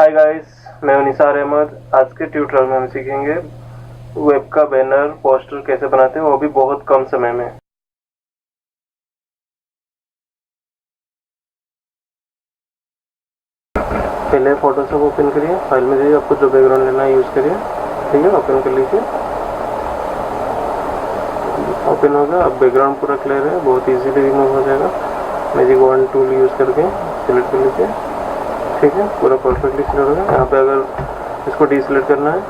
Hi guys, मैं हूं निसार अहमद। आज के ट्यूटोरियल में हम सीखेंगे वेब का बैनर पोस्टर कैसे बनाते हैं, वो भी बहुत कम समय में। पहले फोटोशॉप ओपन करिए, फाइल में जाइए, आपको जो बैकग्राउंड लेना है यूज़ करिए। ठीक है, ओपन कर लीजिए। ओपन होगा, अब बैकग्राउंड पूरा क्लियर है, बहुत इजीली रिमूव हो जाएगा। मैजिक वॉन्ड टूल यूज़ करके सिलेक्ट कर लीजिए। ठीक है, पूरा परफेक्टली सिलेक्ट होगा। यहाँ पे अगर इसको डीसिलेक्ट करना है,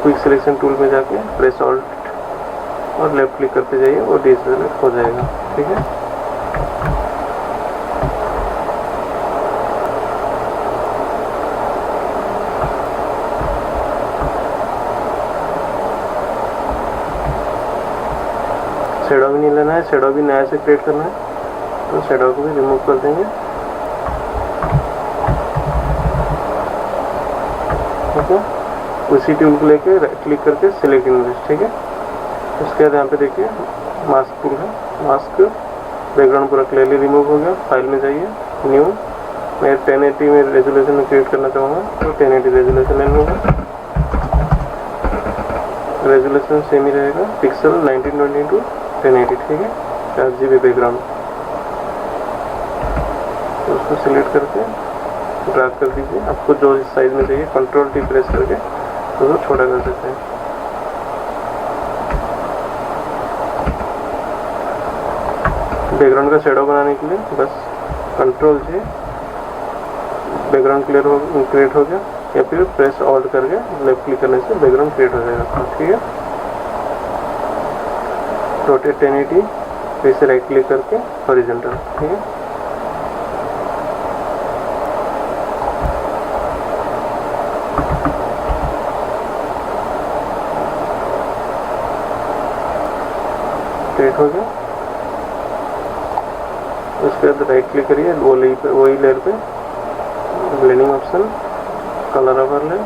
क्विक सिलेक्शन टूल में जाके प्रेस ऑल्ट और लेफ्ट क्लिक करते जाइए और डीसिलेक्ट हो जाएगा। ठीक है, शेडो भी नहीं लेना है, शेडो भी नया से क्रिएट करना है, तो शेडो को भी रिमूव कर देंगे। ठीक है, उसी टूल को लेके राइट क्लिक करके सिलेक्ट इमेज। ठीक है, उसके बाद यहाँ पे देखिए मास्क टूल है, मास्क बैकग्राउंड पूरा क्लियरली रिमूव हो गया। फाइल में जाइए, न्यू, मैं 1080 में रेजोल्यूशन में क्रिएट करना चाहूँगा, तो 1080 रेजोल्यूशन ले लूँगा। रेजोल्यूशन सेम ही रहेगा, पिक्सल 1920 x 1080। ठीक है, 4 GB बैकग्राउंड, तो उसको सिलेक्ट करके ड्रैग कर दीजिए। आपको जो साइज में चाहिए कंट्रोल टी प्रेस करके उसको छोटा कर सकते हैं। बैकग्राउंड का शेडो बनाने के लिए बस कंट्रोल से बैकग्राउंड क्रिएट हो गया, या फिर प्रेस ऑल्ट करके लेफ्ट क्लिक करने से बैकग्राउंड क्रिएट हो जाएगा। ठीक है, रोटेट 1080, फिर से राइट क्लिक करके हॉरिजॉन्टल। ठीक है, क्रिएट हो गया। उसके बाद राइट क्लिक करिए, वही लेयर पे ब्लेंडिंग ऑप्शन, कलर ओवरले,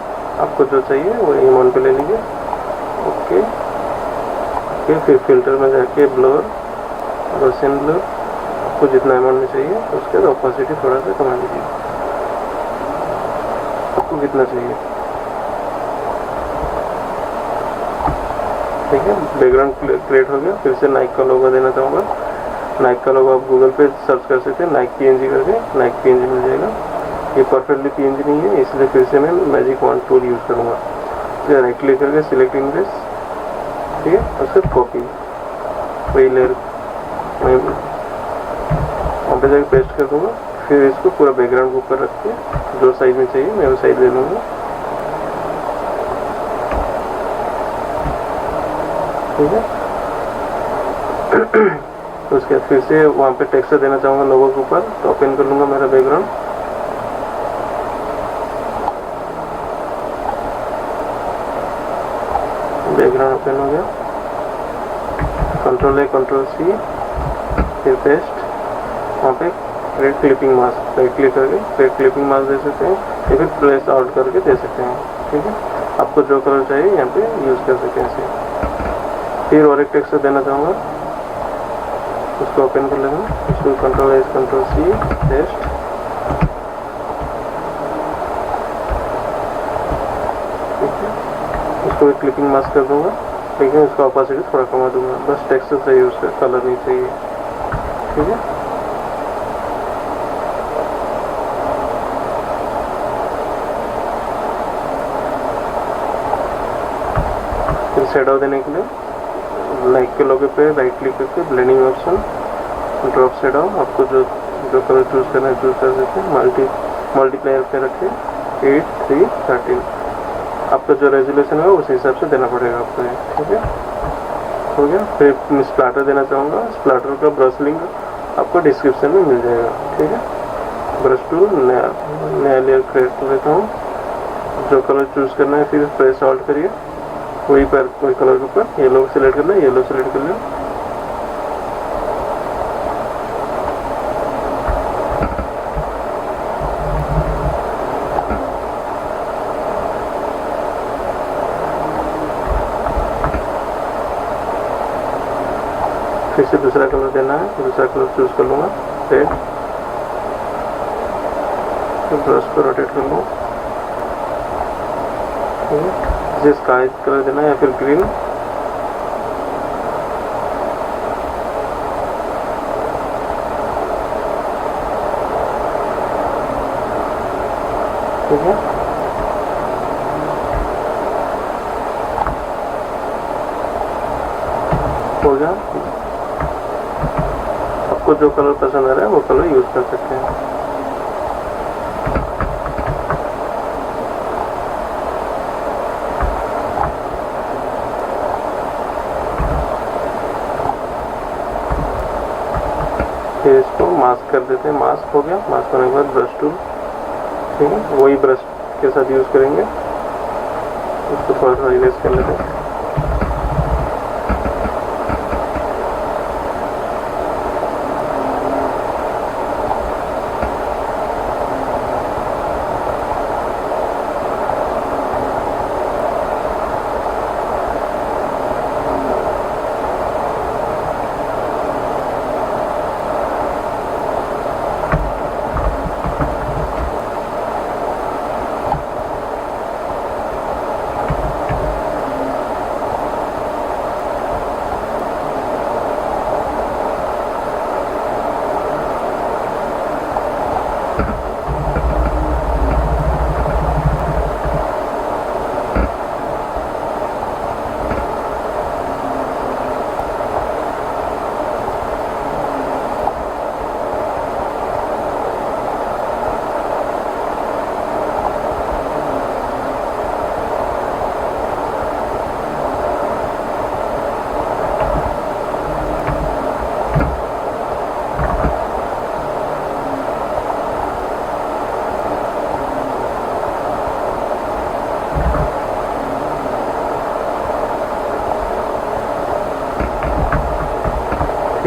आपको जो चाहिए वो अमाउंट पे ले लीजिए। ओके, फिर फिल्टर में जाके ब्लर, रोशन ब्लर, आपको जितना अमाउंट में चाहिए। उसके बाद ऑपोसिटी थोड़ा सा कमा लीजिए, आपको कितना चाहिए। ठीक है, बैकग्राउंड क्रिएट हो गया। फिर से नाइक का लोगो देना चाहूँगा। नाइक का लोगो आप गूगल पे सर्च कर सकते हैं, नाइक PNG करके नाइक PNG मिल जाएगा। ये परफेक्टली PNG नहीं है, इसलिए फिर से मैं मैजिक वॉन्ड टूल यूज़ करूँगा। फिर राइट क्लिक करके सिलेक्ट इमेज, ठीक है, उसके कॉपी, वही लेयर वहाँ पे जाकर पेस्ट कर दूँगा। फिर इसको पूरा बैकग्राउंड के ऊपर रख के जो साइज में चाहिए मैं वो साइज ले लूँगा। ठीक है, उसके बाद फिर से वहाँ पे टेक्सचर देना चाहूँगा लोगों के ऊपर, तो ओपन कर लूँगा मेरा बैकग्राउंड। बैकग्राउंड ओपन हो गया, कंट्रोल A कंट्रोल C, फिर पेस्ट, वहाँ पे create clipping mask, right click करके क्रिएट क्लिपिंग मास्क दे सकते हैं, या फिर प्रेस आउट करके दे सकते हैं। ठीक है, आपको जो कलर चाहिए यहाँ पे यूज़ कर सकते हैं इसे। फिर और एक टेक्सचर देना चाहूँगा, उसको ओपन कर लेना, उसको control A control C, paste, ठीक है, उसको एक क्लिपिंग मास्क कर दूंगा। ठीक है, उसका ऑपोसिटी थोड़ा कमा दूंगा, बस टेक्सचर चाहिए, उसका कलर नहीं चाहिए। ठीक है, फिर शेडो देने के लिए लाइक के लोगो पे राइट क्लिक करके ब्लेंडिंग ऑप्शन, ड्रॉप शेडो, आपको जो कलर चूज करना है चूज कर सकते हैं। मल्टीप्लायर पे रखें 8 3 13, आपका जो रेजोल्यूशन है उस हिसाब से देना पड़ेगा आपको। ठीक है, हो गया। फिर मैं स्प्लैटर देना चाहूँगा, स्प्लैटर का ब्रश लिंक आपको डिस्क्रिप्शन में मिल जाएगा। ठीक है, ब्रश टूल नया लेयर क्रिएट कर लेता हूँ, जो कलर चूज करना है फिर प्रेस ऑल्ट करिए, वही कलर के ऊपर येलो सेलेक्ट करना है, येलो सेलेक्ट कर लिया। फिर से दूसरा कलर देना है, दूसरा कलर चूज कर लूँगा, रेड। फिर ब्रश को रोटेट कर लो, ठीक है। इसे स्काई कलर देना है या फिर ग्रीन, ठीक है। हो गया। आपको जो कलर पसंद आ रहा है वो कलर यूज कर सकते हैं। फिर इसको मास्क कर देते हैं। मास्क हो गया। मास्क होने के बाद ब्रश टूल, ठीक है, वही ब्रश के साथ यूज करेंगे। उसको थोड़ा सा इरेज कर लेते हैं।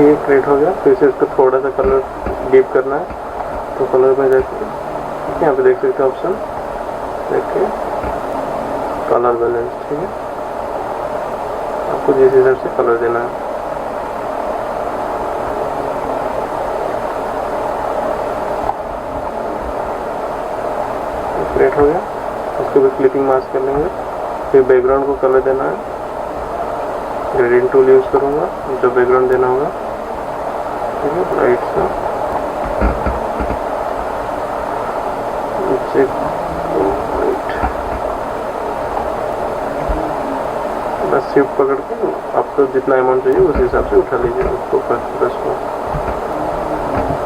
ये क्रिएट हो गया। फिर से इसको थोड़ा सा कलर डीप करना है, तो कलर में जाके यहाँ पे देख सकते हो ऑप्शन, देखिए कलर बैलेंस, ठीक है। आपको जिस हिसाब से कलर देना है। क्रिएट हो गया। उसको भी क्लिपिंग मास्क कर लेंगे। फिर बैकग्राउंड को कलर देना है। ग्रेडियंट टूल यूज करूँगा, जो बैकग्राउंड देना होगा, ठीक है। राइट से नीचे बस शिफ्ट पकड़ के आपको जितना अमाउंट चाहिए उस हिसाब से उठा लीजिए उसको ब्रश को,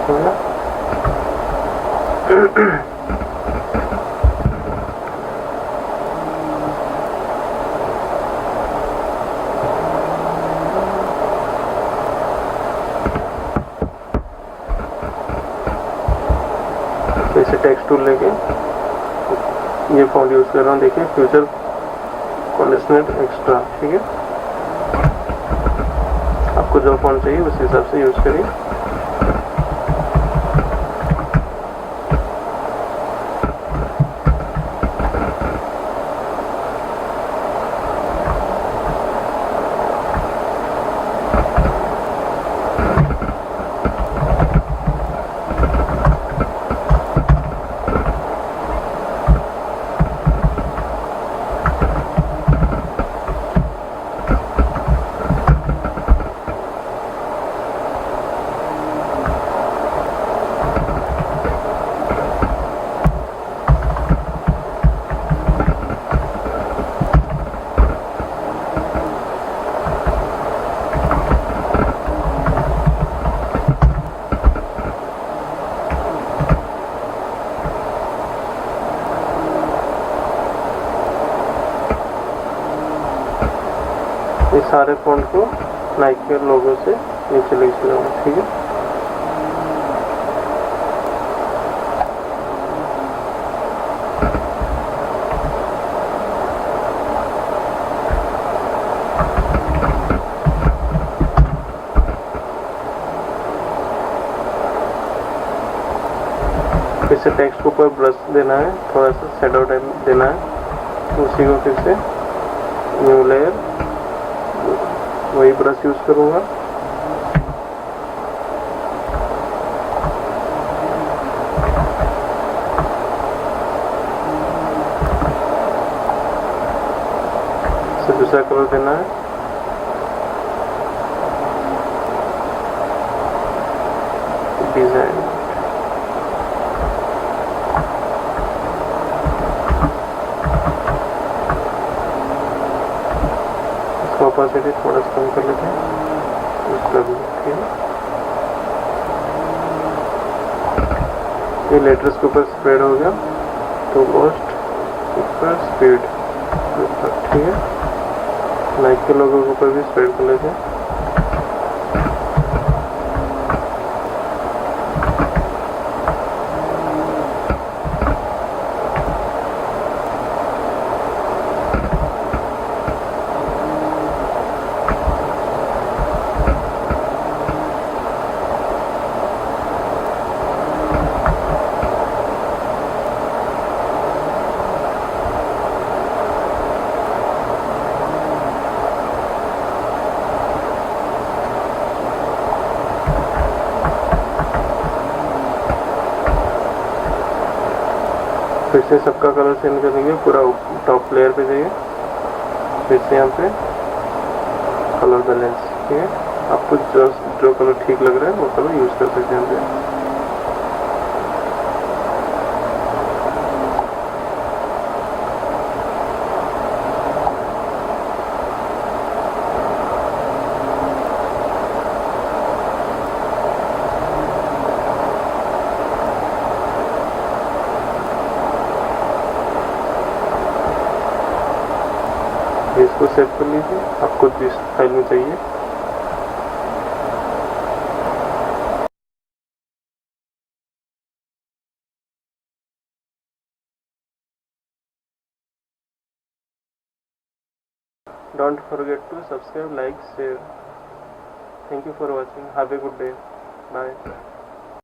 हो गया। इसे टेक्स्ट टूल लेके ये फॉन्ट यूज कर रहा हूँ, देखिए फ्यूचर कंडीशनर एक्स्ट्रा, ठीक है। आपको जो फॉन्ट चाहिए उस हिसाब से यूज करिए। इस सारे फॉन्ट को नाइक के लोगो से नीचे ले जाऊंगा, ठीक है। इसे टेक्स्ट के ऊपर ब्रश देना है, थोड़ा सा शैडो टाइप देना है। उसी को फिर से न्यू लेयर, वही ब्रश यूज करूंगा। से दूसरा कलर देना है। डिजाइन इसका ऑपोसिटी थोड़ा सा कम कर लेते हैं, उसका भी ठीक है। ये लेटर्स के ऊपर स्प्रेड हो गया, तो मोस्ट ऊपर स्पीड ठीक है। नाइक के लोगों के ऊपर भी स्प्रेड कर लेते हैं। फिर से सबका कलर चेंज करेंगे, पूरा टॉप लेयर पे जाइए, फिर से यहाँ पे कलर बैलेंस ठीक है। आपको जो कलर ठीक लग रहा है वो कलर यूज कर सकते हैं यहाँ पे। इसको सेव कर लीजिए, आपको जिस फाइल में चाहिए। Don't forget to subscribe, like, share. Thank you for watching. Have a good day. Bye.